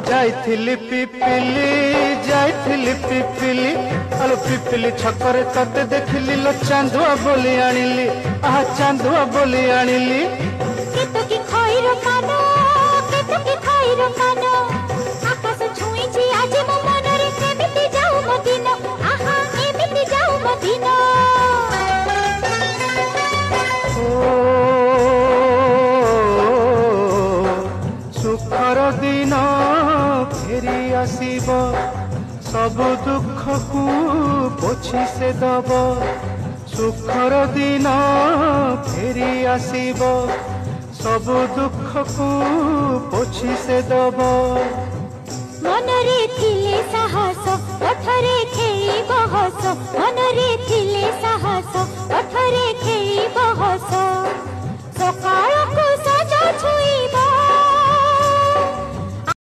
जाइथिली पिपिली जाइथिली पिपिली आलो पिपिली छकरे तते देखिली लो चांदुआ बोली आनिली आहा चांदुआ बोली आनिली केतो की खइर कानो केतो की खइर कानो आकाश छुई छी आज मो मन रे केमिति जाऊ मदिना आहा केमिति जाऊ मदिना सुखर दिन फेरी आसीब सब दुख को पोछि से दब सुखर दिन फेरी आसीब सब दुख को पोछि से दब मनरे थिले साहस ओठरे खेली बहस मनरे थिले साहस ओठरे खेली बहस सकाळ को सजा छुई